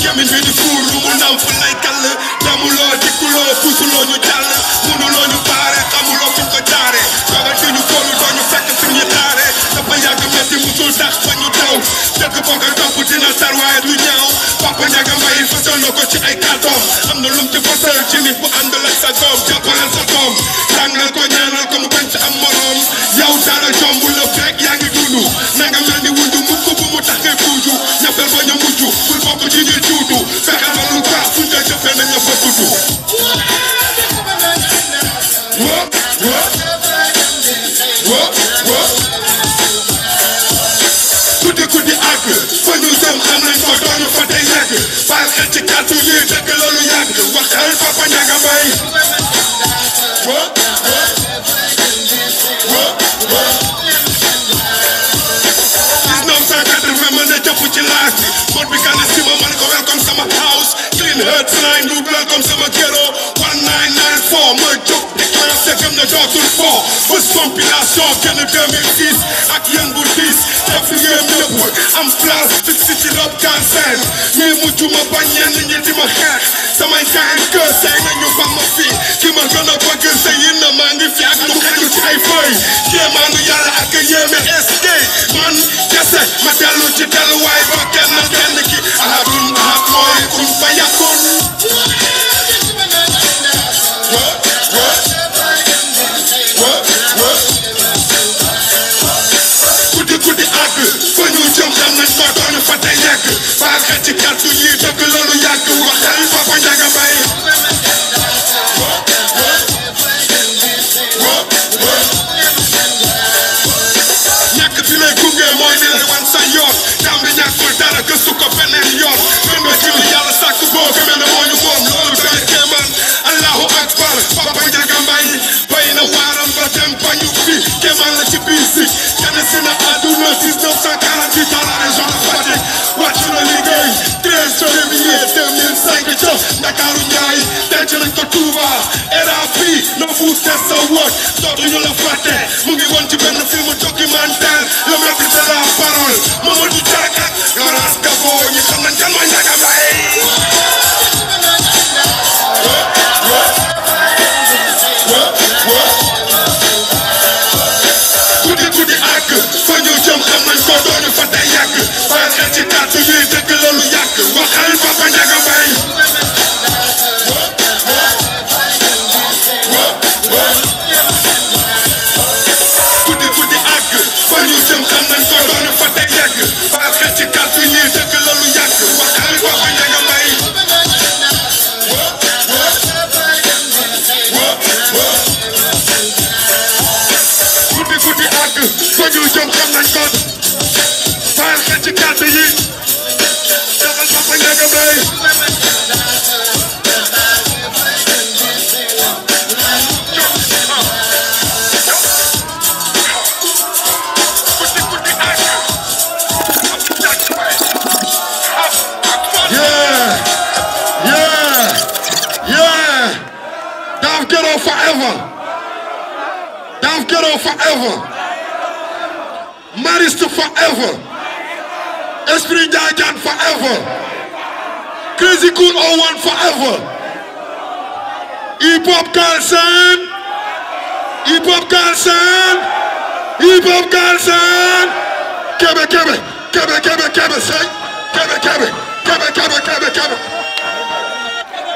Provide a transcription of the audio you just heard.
gémmiñ bi di fuur lu mu nam fu lay kall demuloo dikkuloo puusuloo ñu jàll munuloo ñu baare xamuloo fuñ ko jaare toogal fi ñu kóolu doo ñu fekk fi ñu taare dafa yàgg metti musul tax ba ñu daw dëgg boo ko topp dina tar waaye du ñaaw Papa Ndiaga Mbaye fasal na ko ci ay kàddoom am na lum ci fasal ci nit bu àndal ak sa doom jàppalal sa doom tàngal ko ñaanal ko mu bañ ci am morom yow dara jomb la fekk yaa ngi dund na nga mel ni wundu mukk bu mu tax ngay fuuju ñappel ba ñu mujj bul bokk ci ñuy tuutu fexeel ba lu baax fuñ koy jëfee na ñëpp a tudd guddi àgg fa ñu jëm xam nañ ko doonu fa tey yàgg baal xel ci kàddu yi dëgg loolu yàgg waxal Papa Ndiaga Mbaye 1980 ma ne jëpp ci laaj bi mot bi gane si ma man ko welcome sama house clean hearts line du welcome sama ghetto 1994 ma jóg déclenché gëm na dootul fo bés compilation génn 2006 ak yéen bu diis def ngeen ñëpp am place fixe ci rap cancer ñii mujj ma bañ ñenn ñi di ma xeex samay gaay kër say nañu ba ma fii ki ma gën a bëgg sa yi na maa ngi fi ak lu xeju ci ay feuille kéemaanu yàlla ak yéeme SK man kese ma dellu ci delluwaay ba kenn ki ahadun ahad mooy kun fa yakun guddi àgg fa ñu jëm xam nañ ko doonu fa tey yegg baal xel ci kàddu yi dëgg loolu yàgg waxal Papa Ndiaga Mbaye ñàkk bi lay gunge mooy ni lay wan sa yoon jàmm bi ñàkkul dara gëstu ko beneen yoon gëndoo ci li yàlla sàkk boo gëmee ne moo ñu moom loolu doy kéemaan Allahu akbar Papa Ndiaga Mbaye bay na waaram ba dem bañu fi kéemaan la ci biir si gane si na àdduna 1948 dans la région de Fatick wàcc na liggéey 13 février 2005 ca Ndakaaru Njaay denc nañ ko Touba RAP na fuute sa wóot dootuñu la fàtte mu ngi woon ci benn film documentaire le maître de la parole Mamadou Diack ak Laurence Gabo ñi xam nañ kan mooy Ndiaga Mbaye guddi àgg fa ñu jëm xam nañ ko doonu fa tey yàgg baal xel ci kàddu yi dëgg loolu yàgg waxal Papa Ndiaga Mbaye guddi àgg fa ñu jëm xam nañ ko doonu fa tey yàgg baal xel ci kàddu yi dëgg loolu yàgg waxal Papa Ndiaga Mbaye guddi àgg fa ñu jëm xam nañ ko baal xel ci kàddu yi defal Papa Ndiaga Mbaye Daaf Ghetto forever. Daaf Ghetto forever. Mariste forever. Esprit Ndiadiane forever. Crazy Cool 01 forever. Hip Hop Galsen. Hip Hop Galsen. Hip Hop Galsen. Kebe say. Kebe.